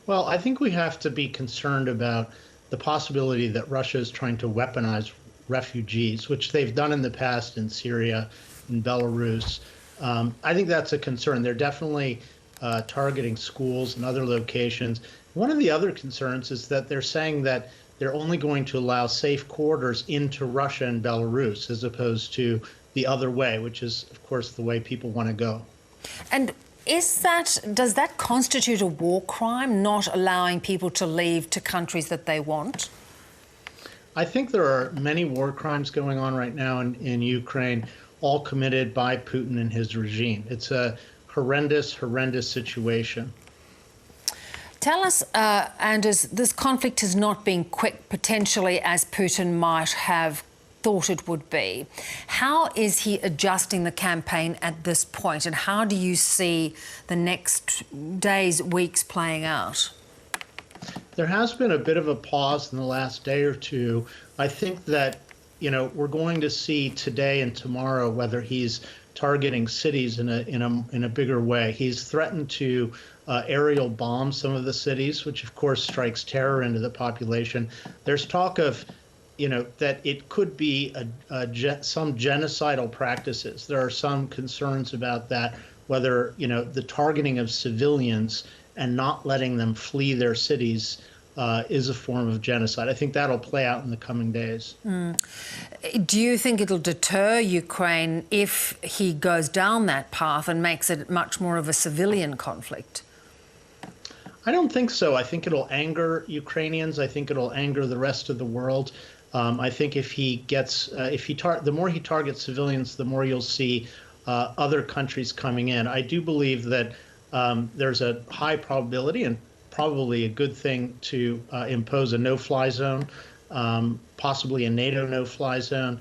Well, I think we have to be concerned about the possibility that Russia is trying to weaponize refugees, which they've done in the past in Syria, in Belarus. I think that's a concern. They're definitely targeting schools and other locations. One of the other concerns is that they're saying that they're only going to allow safe corridors into Russia and Belarus as opposed to the other way, which is, of course, the way people want to go. And does that constitute a war crime, not allowing people to leave to countries that they want? I think there are many war crimes going on right now in Ukraine, all committed by Putin and his regime. It's a horrendous, horrendous situation. Tell us, Anders, this conflict has not been quick, potentially, as Putin might have thought it would be. How is he adjusting the campaign at this point, and how do you see the next days, weeks playing out? There has been a bit of a pause in the last day or two. I think that, we're going to see today and tomorrow whether he's targeting cities in a bigger way. He's threatened to aerial bomb some of the cities, which of course strikes terror into the population. There's talk of that it could be some genocidal practices. There are some concerns about that, whether, the targeting of civilians and not letting them flee their cities is a form of genocide. I think that'll play out in the coming days. Do you think it'll deter Ukraine if he goes down that path and makes it much more of a civilian conflict? I don't think so. I think it'll anger Ukrainians. I think it'll anger the rest of the world. I think if he gets, the more he targets civilians, the more you'll see other countries coming in. I do believe that there's a high probability and probably a good thing to impose a no-fly zone, possibly a NATO no-fly zone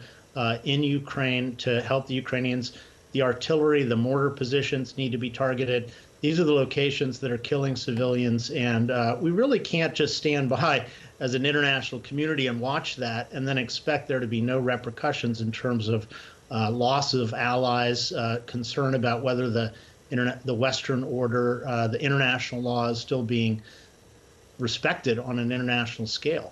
in Ukraine to help the Ukrainians. The artillery, the mortar positions need to be targeted. These are the locations that are killing civilians, and we really can't just stand by as an international community and watch that and then expect there to be no repercussions in terms of loss of allies, concern about whether the Western order, the international law is still being respected on an international scale.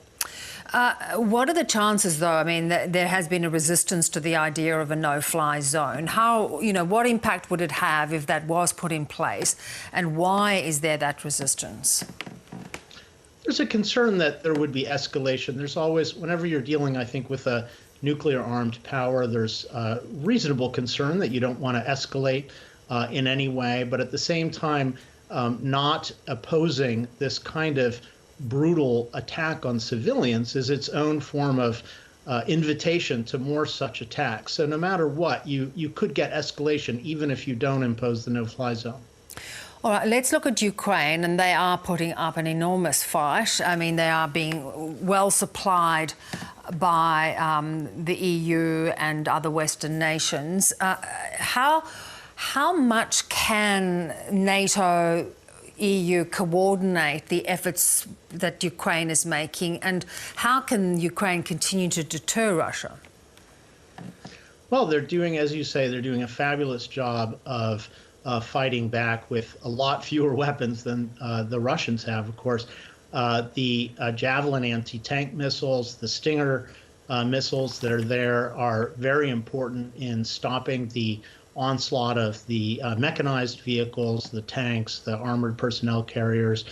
What are the chances, though? I mean, there has been a resistance to the idea of a no-fly zone. What impact would it have if that was put in place, and why is there that resistance? There's a concern that there would be escalation. There's always, whenever you're dealing, I think, with a nuclear-armed power, there's reasonable concern that you don't want to escalate in any way, but at the same time, not opposing this kind of brutal attack on civilians is its own form of invitation to more such attacks. So no matter what, you could get escalation even if you don't impose the no-fly zone. All right, let's look at Ukraine, and they are putting up an enormous fight. I mean, they are being well supplied by the EU and other Western nations. How much can NATO, EU coordinate the efforts that Ukraine is making, and how can Ukraine continue to deter Russia? Well, they're doing, as you say, they're doing a fabulous job of fighting back with a lot fewer weapons than the Russians have, of course. The Javelin anti-tank missiles, the Stinger missiles that are there are very important in stopping the onslaught of the mechanized vehicles, the tanks, the armored personnel carriers.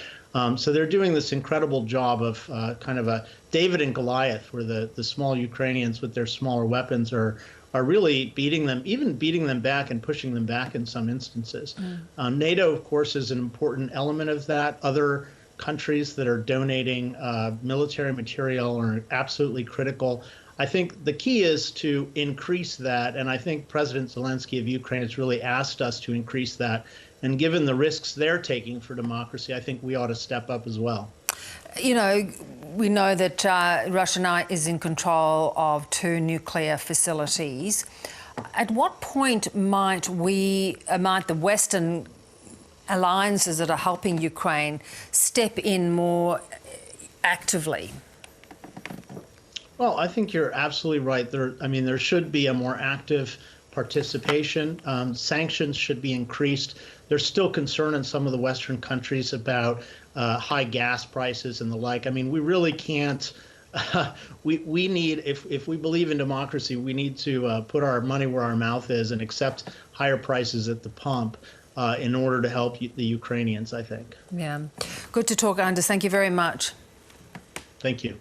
So they're doing this incredible job of kind of a David and Goliath, where the small Ukrainians with their smaller weapons are really beating them back and pushing them back in some instances. NATO, of course, is an important element of that. Other countries that are donating military material are absolutely critical. I think the key is to increase that, and I think President Zelensky of Ukraine has really asked us to increase that. And given the risks they're taking for democracy, I think we ought to step up as well. We know that Russia is in control of 2 nuclear facilities. At what point might the Western alliances that are helping Ukraine step in more actively? Well, I think you're absolutely right. There should be a more active participation. Sanctions should be increased. There's still concern in some of the Western countries about high gas prices and the like. I mean, we really can't. We need, if we believe in democracy, we need to put our money where our mouth is and accept higher prices at the pump in order to help the Ukrainians, I think. Yeah. Good to talk, Anders. Thank you very much. Thank you.